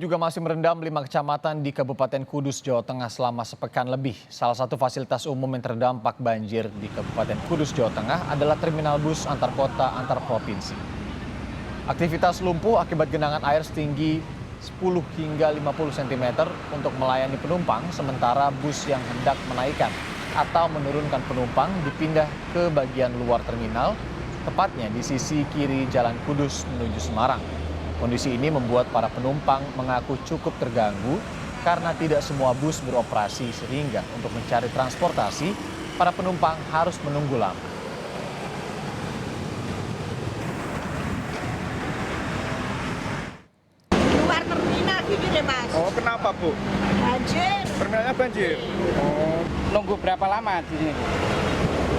Juga masih merendam 5 kecamatan di Kabupaten Kudus, Jawa Tengah selama sepekan lebih. Salah satu fasilitas umum yang terdampak banjir di Kabupaten Kudus, Jawa Tengah adalah terminal bus antar kota antar provinsi. Aktivitas lumpuh akibat genangan air setinggi 10 hingga 50 cm untuk melayani penumpang, sementara bus yang hendak menaikkan atau menurunkan penumpang dipindah ke bagian luar terminal, tepatnya di sisi kiri Jalan Kudus menuju Semarang. Kondisi ini membuat para penumpang mengaku cukup terganggu karena tidak semua bus beroperasi sehingga untuk mencari transportasi, para penumpang harus menunggu lama. Luar terminal gini deh Mas. Oh, kenapa Bu? Banjir. Terminalnya banjir? Oh, nunggu berapa lama di sini, Bu?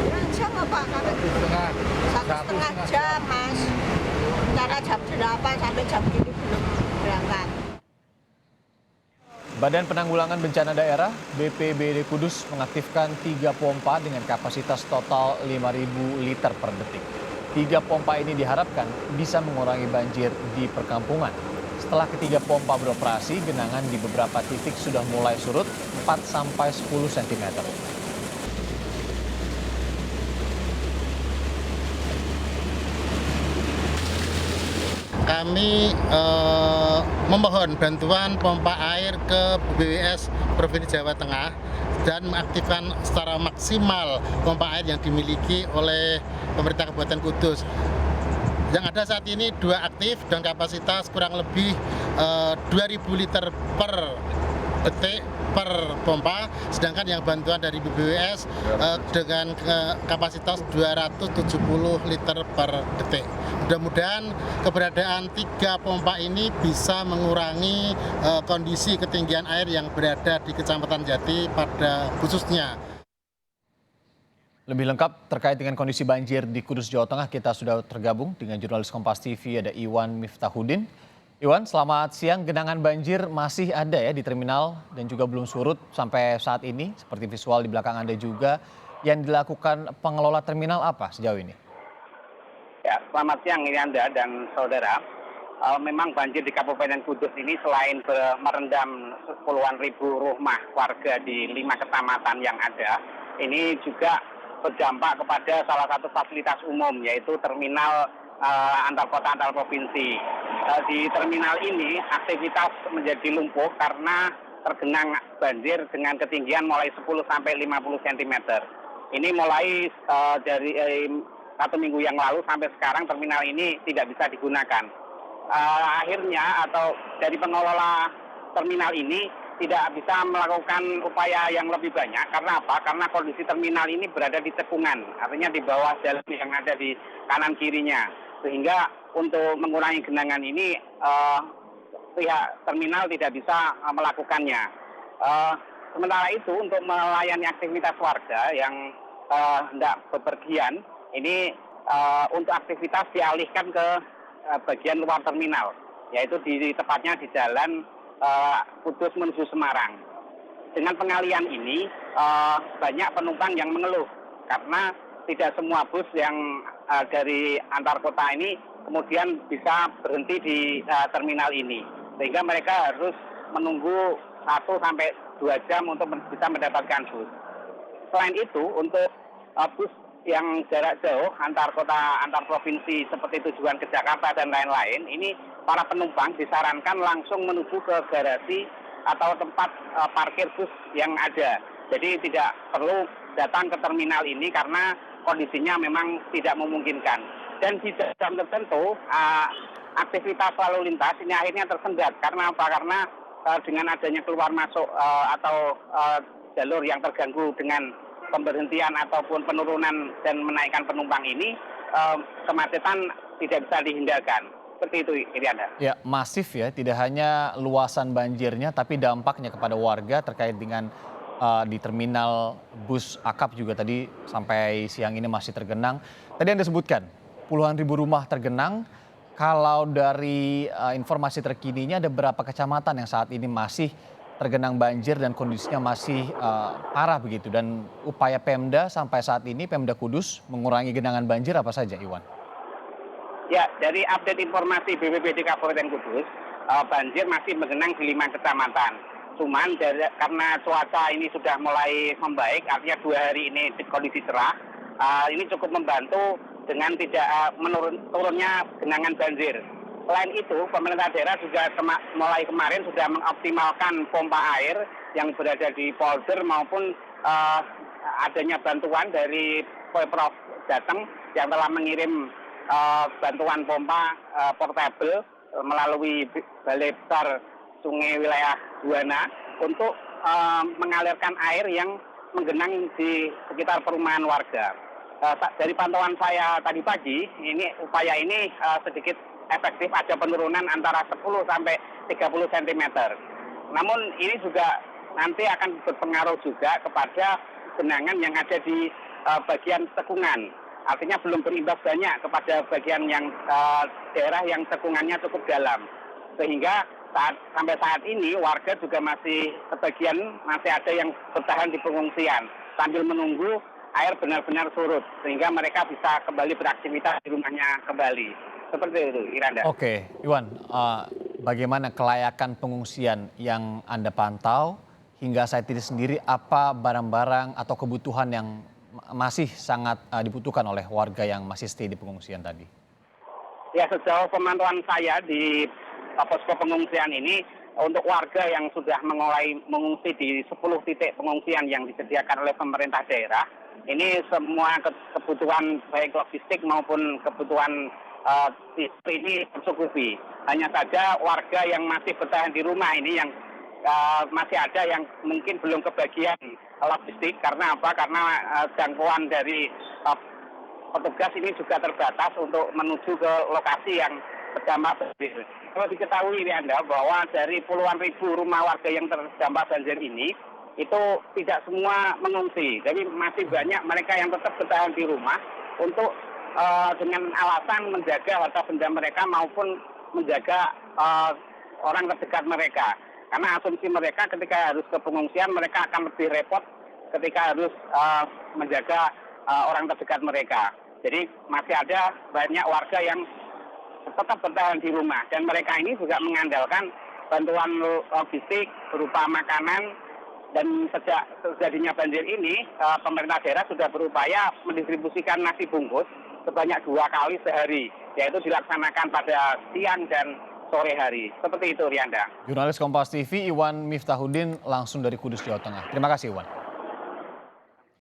Berapa jam apa? Satu setengah jam Mas. Antara jam 8 sampai jam gini belum berangkat. Badan Penanggulangan Bencana Daerah BPBD Kudus mengaktifkan 3 pompa dengan kapasitas total 5.000 liter per detik. 3 pompa ini diharapkan bisa mengurangi banjir di perkampungan. Setelah ketiga pompa beroperasi, genangan di beberapa titik sudah mulai surut 4-10 cm. Kami memohon bantuan pompa air ke BPWS Provinsi Jawa Tengah dan mengaktifkan secara maksimal pompa air yang dimiliki oleh pemerintah Kabupaten Kudus. Yang ada saat ini 2 aktif dan kapasitas kurang lebih 2.000 liter per detik per pompa, sedangkan yang bantuan dari BPWS dengan kapasitas 270 liter per detik. Mudah-mudahan keberadaan 3 pompa ini bisa mengurangi kondisi ketinggian air yang berada di Kecamatan Jati pada khususnya. Lebih lengkap terkait dengan kondisi banjir di Kudus, Jawa Tengah, kita sudah tergabung dengan jurnalis Kompas TV, ada Iwan Miftahudin. Iwan, selamat siang. Genangan banjir masih ada ya di terminal dan juga belum surut sampai saat ini, seperti visual di belakang Anda juga. Yang dilakukan pengelola terminal apa sejauh ini? Ya, selamat siang ini Anda dan saudara. Memang banjir di Kabupaten Kudus ini selain merendam puluhan ribu rumah warga di 5 kecamatan yang ada, ini juga berdampak kepada salah satu fasilitas umum, yaitu terminal antar kota antar provinsi. Di terminal ini aktivitas menjadi lumpuh karena tergenang banjir dengan ketinggian mulai 10-50 cm. Ini mulai dari 1 minggu yang lalu sampai sekarang terminal ini tidak bisa digunakan. Akhirnya atau dari pengelola terminal ini tidak bisa melakukan upaya yang lebih banyak. Karena apa? Karena kondisi terminal ini berada di cekungan, artinya di bawah jalan yang ada di kanan kirinya. Sehingga untuk mengurangi genangan ini pihak terminal tidak bisa melakukannya. Sementara itu untuk melayani aktivitas warga yang hendak bepergian, ini untuk aktivitas dialihkan ke bagian luar terminal, yaitu tepatnya di jalan Kudus menuju Semarang. Dengan pengalian ini banyak penumpang yang mengeluh karena tidak semua bus yang dari antar kota ini kemudian bisa berhenti di terminal ini, sehingga mereka harus menunggu 1-2 jam untuk bisa mendapatkan bus. Selain itu, untuk bus yang jarak jauh antar kota antar provinsi seperti tujuan ke Jakarta dan lain-lain, ini para penumpang disarankan langsung menuju ke garasi atau tempat parkir bus yang ada. Jadi tidak perlu datang ke terminal ini karena kondisinya memang tidak memungkinkan. Dan di jam tertentu aktivitas lalu lintas ini akhirnya tersendat. Karena apa? Karena dengan adanya keluar masuk atau jalur yang terganggu dengan pemberhentian ataupun penurunan dan menaikkan penumpang ini, kemacetan tidak bisa dihindarkan. Seperti itu, Iriana. Ya, masif ya, tidak hanya luasan banjirnya, tapi dampaknya kepada warga terkait dengan di terminal bus akap juga tadi sampai siang ini masih tergenang. Tadi Anda sebutkan, puluhan ribu rumah tergenang. Kalau dari informasi terkininya ada berapa kecamatan yang saat ini masih tergenang banjir dan kondisinya masih parah begitu. Dan upaya Pemda sampai saat ini, Pemda Kudus mengurangi genangan banjir apa saja, Iwan? Ya, dari update informasi BPBD Kabupaten Kudus, banjir masih menggenang di 5 kecamatan. Cuman karena cuaca ini sudah mulai membaik, artinya 2 hari ini kondisi cerah, ini cukup membantu dengan tidak turunnya genangan banjir. Selain itu, pemerintah daerah juga mulai kemarin sudah mengoptimalkan pompa air yang berada di polder maupun adanya bantuan dari Pemprov Jateng yang telah mengirim bantuan pompa portable melalui Balai Besar Sungai Wilayah Buana untuk mengalirkan air yang menggenang di sekitar perumahan warga. Dari pantauan saya tadi pagi, upaya ini sedikit efektif, ada penurunan antara 10 sampai 30 cm. Namun ini juga nanti akan berpengaruh juga kepada genangan yang ada di bagian cekungan. Artinya belum berimbas banyak kepada bagian yang daerah yang cekungannya cukup dalam. Sehingga sampai saat ini warga juga masih sebagian masih ada yang bertahan di pengungsian sambil menunggu air benar-benar surut sehingga mereka bisa kembali beraktivitas di rumahnya kembali. Seperti itu, Iranda. Oke, Iwan, bagaimana kelayakan pengungsian yang Anda pantau hingga saat ini sendiri, apa barang-barang atau kebutuhan yang masih sangat dibutuhkan oleh warga yang masih stay di pengungsian tadi? Ya, sejauh pemantauan saya di posko pengungsian ini, untuk warga yang sudah mulai mengungsi di 10 titik pengungsian yang disediakan oleh pemerintah daerah, ini semua kebutuhan baik logistik maupun kebutuhan ini tercukupi. Hanya saja warga yang masih bertahan di rumah ini yang masih ada yang mungkin belum kebagian logistik. Karena apa? Karena jangkauan dari petugas ini juga terbatas untuk menuju ke lokasi yang terdampak banjir. Kalau diketahui ini Anda bahwa dari puluhan ribu rumah warga yang terdampak banjir ini, itu tidak semua mengungsi. Jadi masih banyak mereka yang tetap bertahan di rumah untuk dengan alasan menjaga harta benda mereka maupun menjaga orang terdekat mereka. Karena asumsi mereka ketika harus ke pengungsian, mereka akan lebih repot ketika harus menjaga orang terdekat mereka. Jadi masih ada banyak warga yang tetap bertahan di rumah dan mereka ini juga mengandalkan bantuan logistik berupa makanan. Dan sejak terjadinya banjir ini, pemerintah daerah sudah berupaya mendistribusikan nasi bungkus sebanyak 2 kali sehari, yaitu dilaksanakan pada siang dan sore hari. Seperti itu, Rianda. Jurnalis Kompas TV Iwan Miftahuddin langsung dari Kudus, Jawa Tengah. Terima kasih, Iwan.